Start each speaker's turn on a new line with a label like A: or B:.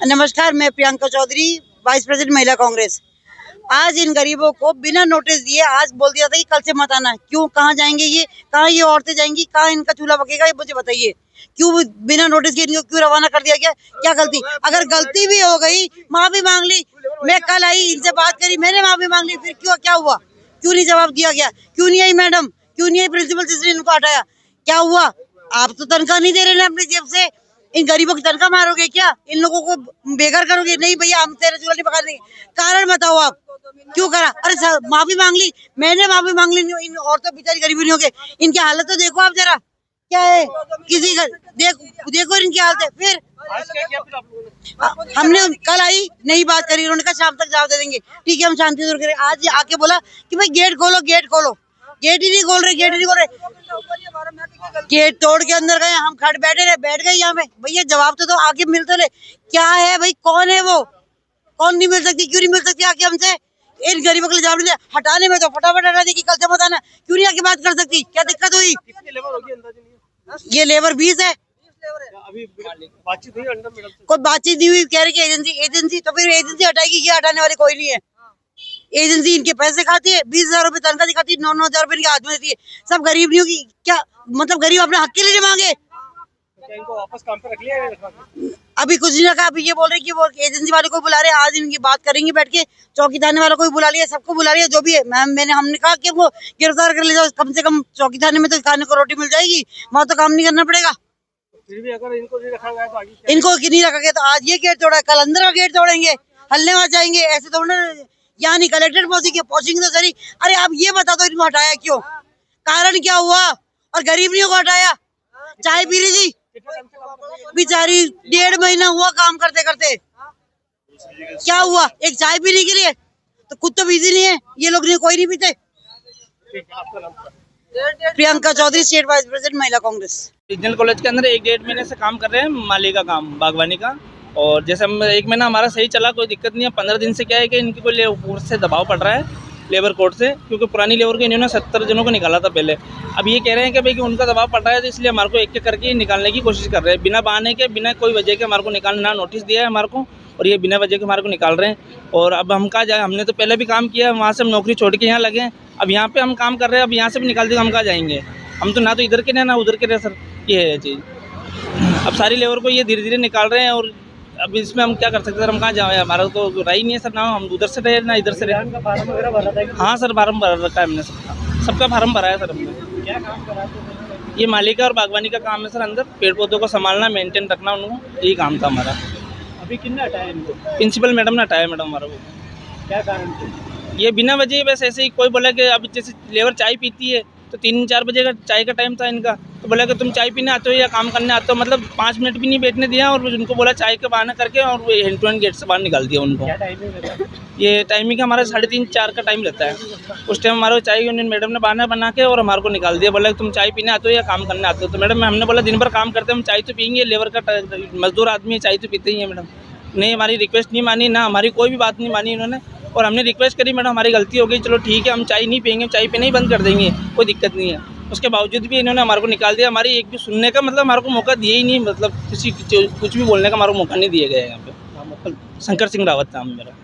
A: नमस्कार, मैं Priyanka Chaudhary, vice president Mahila Congress. आज इन गरीबों को बिना नोटिस दिए आज बोल दिया था कि कल से मत आना। क्यों? कहाँ जाएंगे ये? कहाँ ये औरतें जाएंगी? कहाँ इनका चूल्हा पकेगा? ये मुझे बताइए। क्यों बिना नोटिस के इनको क्यों रवाना कर दिया गया? क्या गलती? अगर गलती भी हो गई, माफी मांग ली। मैं कल आई, इनसे बात करी, मैंने माफी मांग ली, फिर क्यों क्या हुआ? क्यों नहीं जवाब दिया गया? क्यों नहीं आई मैडम? क्यों नहीं आई प्रिंसिपल सिस्टर? इनको हटाया, क्या हुआ? आप तो तनख्वाह नहीं दे रहे ना अपनी जेब से। इन गरीबों की तनख्वाह मारोगे क्या? इन लोगों को बेघर करोगे? नहीं भैया, हम तेरा चूल्हा नहीं पका देंगे। कारण बताओ आप क्यों करा? अरे माफी मांग ली, मैंने माफी मांग ली। इन औरतों बेचारी गरीबी नहीं होगी। इनकी हालत तो देखो आप जरा, क्या है? किसी का देखो इनकी हालत है। फिर हमने कल आई, नहीं बात करी, उन्होंने कहा शाम तक जवाब दे देंगे। ठीक है, हम शांति दूर करें। आज आके बोला कि भाई गेट खोलो, गेट खोलो। गेट ही नहीं खोल रहे, गेट ही नहीं खोल रहे। गेट तोड़ के अंदर गए, हम खड़े बैठ गए यहाँ पे। भैया जवाब तो दो, आके मिल तो ले। क्या है भाई? कौन है वो? कौन नहीं मिल सकती? क्यों नहीं मिल सकती आके हमसे? इन गरीबों के लिए जवाब नहीं दिया। हटाने में तो फटाफट हटा दी कि कल से मत आना। क्यों नहीं आके बात कर सकती? क्या दिक्कत हुई? ये लेबर 20 है।
B: अभी बातचीत हुई अंडर मैडम से?
A: कोई बातचीत नहीं हुई। कह रही एजेंसी तो फिर एजेंसी हटाएगी, क्या हटाने वाले कोई नहीं है। एजेंसी इनके पैसे खाती है, 20,000 रुपए तनख्वाह दिखाती है, 9,000 रुपए इनके हाथ में देती है। सब गरीब नहीं होगी क्या? मतलब गरीब अपने हक के लिए मांगे।
B: क्या इनको वापस काम पे रख लिया है?
A: अभी कुछ नहीं रखा। अभी ये बोल रहे कि वो एजेंसी वाले को बुला रहे हैं। आज इनकी बात करेंगे बैठ के। चौकी थाने वालों को भी बुला लिया, सबको बुला लिया। जो भी है हमने कहा कि वो गिरफ्तार कर ले जाओ। कम से कम चौकी थाने में तो खाने को रोटी मिल जाएगी, वहां तो काम नहीं करना पड़ेगा।
B: फिर भी अगर इनको नहीं रखा गया तो आगे क्या?
A: इनको नहीं रखा गया तो आज ये गेट तोड़ा, कल अंदर का गेट तोड़ेंगे, हल्ले वहां जाएंगे। ऐसे थोड़ा यहाँ नहीं, कलेक्टर पहुंचेंगे तो सही। अरे आप ये बता दो, इनको हटाया क्यों? कारण क्या हुआ? और गरीबियों को हटाया। चाय पी रही थी बेचारी, 1.5 महीना हुआ काम करते करते। क्या हुआ? एक चाय पीने के लिए तो खुद तो बिजी नहीं है ये लोग, नहीं कोई नहीं पीते। Priyanka Chaudhary, state vice president Mahila Congress.
C: Regional college के अंदर 1-1.5 महीने से काम कर रहे हैं, माली का काम, बागवानी का। और जैसे हम 1 महीना हमारा सही चला, कोई दिक्कत नहीं है। 15 दिन से क्या है कि इनकी कोई ऊपर से दबाव पड़ रहा है लेबर कोर्ट से, क्योंकि पुरानी लेबर को इन्होंने 70 जनों को निकाला था पहले। अब ये कह रहे हैं कि भाई कि उनका दबाव पड़ रहा है, तो इसलिए हमारे को एक करके निकालने की कोशिश कर रहे हैं। बिना बहाने के, बिना कोई वजह के हमारे को निकालना, नोटिस दिया है हमारे को, और ये बिना वजह के हमारे को निकाल रहे हैं। और अब हम कहाँ जाए? हमने तो पहले भी काम किया, वहाँ से हम नौकरी छोड़ के यहाँ लगे हैं। अब यहाँ पे हम काम कर रहे हैं, अब यहाँ से भी निकाल देंगे, हम कहाँ जाएंगे? हम तो ना तो इधर के रहे ना उधर के रहे सर, ये है चीज़। अब सारी लेबर को ये धीरे धीरे निकाल रहे हैं, और अब इसमें हम क्या कर सकते हैं सर? हम कहाँ जाए? हमारा तो राय नहीं है सर, ना हम उधर से रहे ना इधर से रहे।
B: फार्म वगैरह भरा था?
C: हाँ सर, फार्म भरा रखा है हमने, सबका फार्म भरा है सर हमने।
B: क्या काम करा?
C: ये माली का और बागवानी का काम है सर। अंदर पेड़ पौधों को संभालना, मेंटेन रखना उनको, यही काम था हमारा।
B: अभी किन्ने हटाया इनको?
C: प्रिंसिपल मैडम ने हटाया मैडम हमारा को।
B: क्या कारण थे?
C: ये बिना वजह बस ऐसे ही, कोई बोला कि अब जैसे लेबर चाय पीती है तो 3-4 बजे का चाय का टाइम था इनका, तो बोला कि तुम चाय पीने आते हो या काम करने आते हो, मतलब 5 मिनट भी नहीं बैठने दिया, और उनको बोला चाय का बहाना करके, और वो हैंड टू हैंड गेट से बाहर निकाल दिया उनको।
B: क्या टाइमिंग रहता है?
C: ये टाइमिंग हमारा 3:30-4 का टाइम रहता है। उस टाइम हमारे चाय यूनियन मैडम ने बहाना बना के और हमारे को निकाल दिया, बोला कि तुम चाय पीने आते हो या काम करने आते हो। तो मैडम हमने बोला दिन भर काम करते हैं, हम चाय तो पियेंगे, लेबर का मजदूर आदमी है, चाय तो पीते ही है मैडम। नहीं, हमारी रिक्वेस्ट नहीं मानी, ना हमारी कोई भी बात नहीं मानी इन्होंने। और हमने रिक्वेस्ट करी, मैडम हमारी गलती हो गई, चलो ठीक है, हम चाय नहीं पियेंगे, चाय पीना ही बंद कर देंगे, कोई दिक्कत नहीं है। उसके बावजूद भी इन्होंने हमारे को निकाल दिया। हमारी एक भी सुनने का मतलब हमारे को मौका दिया ही नहीं, मतलब किसी कुछ भी बोलने का हमारे को मौका नहीं दिया गया है यहाँ पे। शंकर सिंह रावत नाम मेरा।